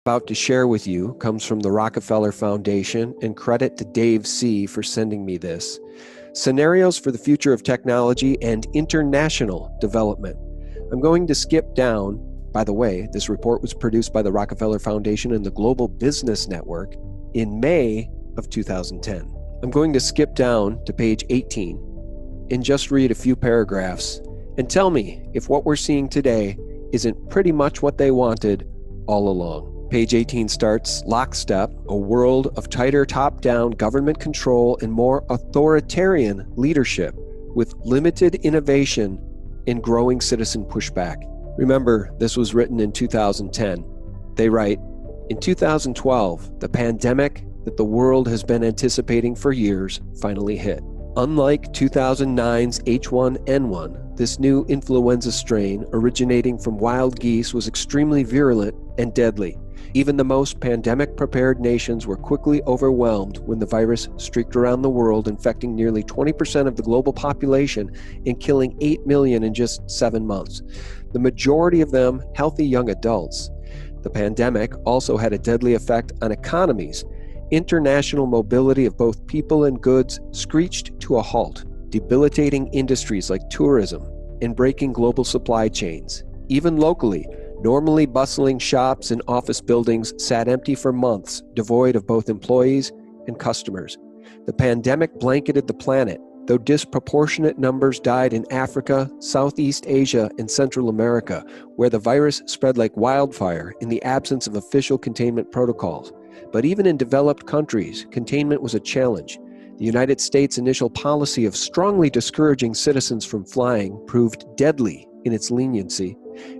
about to share with you comes from the Rockefeller Foundation, and credit to Dave C. for sending me this. Scenarios for the future of technology and international development. I'm going to skip down. By the way, this report was produced by the Rockefeller Foundation and the Global Business Network in May of 2010. I'm going to skip down to page 18 and just read a few paragraphs and tell me if what we're seeing today isn't pretty much what they wanted all along. Page 18 starts, Lockstep, a world of tighter top-down government control and more authoritarian leadership with limited innovation and growing citizen pushback. Remember, this was written in 2010. They write, in 2012, the pandemic that the world has been anticipating for years finally hit. Unlike 2009's H1N1, this new influenza strain originating from wild geese was extremely virulent and deadly. Even the most pandemic-prepared nations were quickly overwhelmed when the virus streaked around the world, infecting nearly 20% of the global population and killing 8 million in just 7 months. The majority of them healthy young adults. The pandemic also had a deadly effect on economies. International mobility of both people and goods screeched to a halt, debilitating industries like tourism and breaking global supply chains. Even locally, normally bustling shops and office buildings sat empty for months, devoid of both employees and customers. The pandemic blanketed the planet, though disproportionate numbers died in Africa, Southeast Asia, and Central America, where the virus spread like wildfire in the absence of official containment protocols. But even in developed countries, containment was a challenge. The United States' initial policy of strongly discouraging citizens from flying proved deadly in its leniency,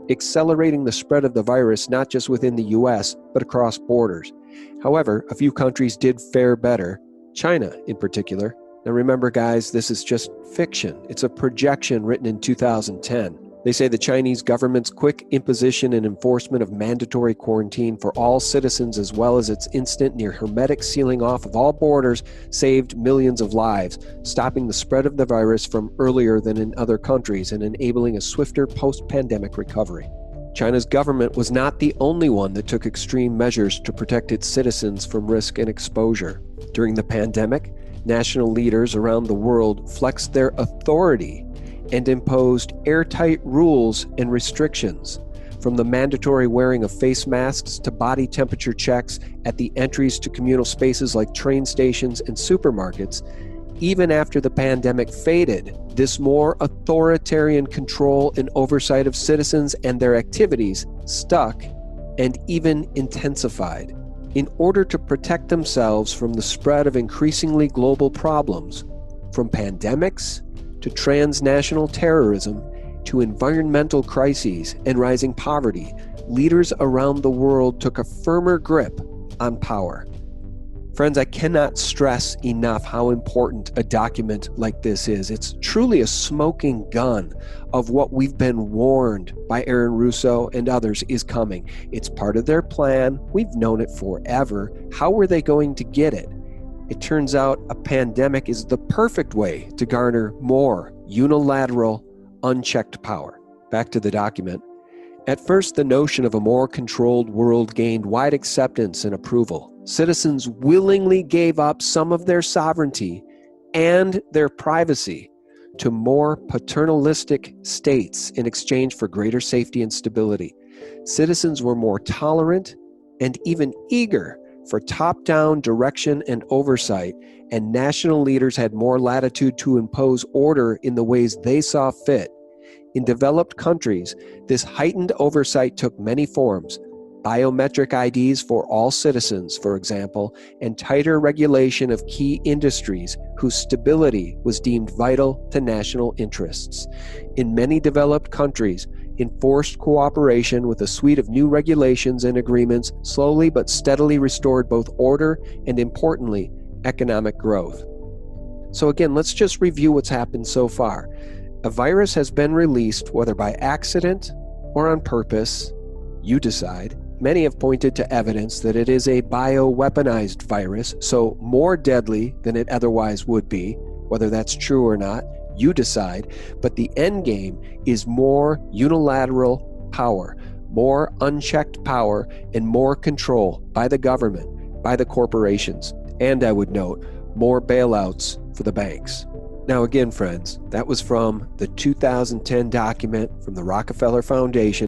accelerating the spread of the virus not just within the U.S., but across borders. However, a few countries did fare better, China in particular. Now remember, guys, this is just fiction. It's a projection written in 2010. They say the Chinese government's quick imposition and enforcement of mandatory quarantine for all citizens, as well as its instant near hermetic sealing off of all borders, saved millions of lives, stopping the spread of the virus from earlier than in other countries and enabling a swifter post-pandemic recovery. China's government was not the only one that took extreme measures to protect its citizens from risk and exposure. During the pandemic, national leaders around the world flexed their authority and imposed airtight rules and restrictions, from the mandatory wearing of face masks to body temperature checks at the entries to communal spaces like train stations and supermarkets. Even after the pandemic faded, this more authoritarian control and oversight of citizens and their activities stuck and even intensified. In order to protect themselves from the spread of increasingly global problems, from pandemics to transnational terrorism, to environmental crises and rising poverty, leaders around the world took a firmer grip on power. Friends, I cannot stress enough how important a document like this is. It's truly a smoking gun of what we've been warned by Aaron Russo and others is coming. It's part of their plan. We've known it forever. How were they going to get it? It turns out a pandemic is the perfect way to garner more unilateral, unchecked power. Back to the document. At first, the notion of a more controlled world gained wide acceptance and approval. Citizens willingly gave up some of their sovereignty and their privacy to more paternalistic states in exchange for greater safety and stability. Citizens were more tolerant and even eager for top-down direction and oversight, and national leaders had more latitude to impose order in the ways they saw fit. In developed countries, this heightened oversight took many forms: biometric IDs for all citizens, for example, and tighter regulation of key industries whose stability was deemed vital to national interests. In many developed countries, enforced cooperation with a suite of new regulations and agreements slowly but steadily restored both order and, importantly, economic growth. So again, let's just review what's happened so far. A virus has been released, whether by accident or on purpose. You decide. Many have pointed to evidence that it is a bioweaponized virus, so more deadly than it otherwise would be. Whether that's true or not, you decide. But the end game is more unilateral power, more unchecked power and more control by the government, by the corporations, and I would note, more bailouts for the banks. Now again, friends, that was from the 2010 document from the Rockefeller Foundation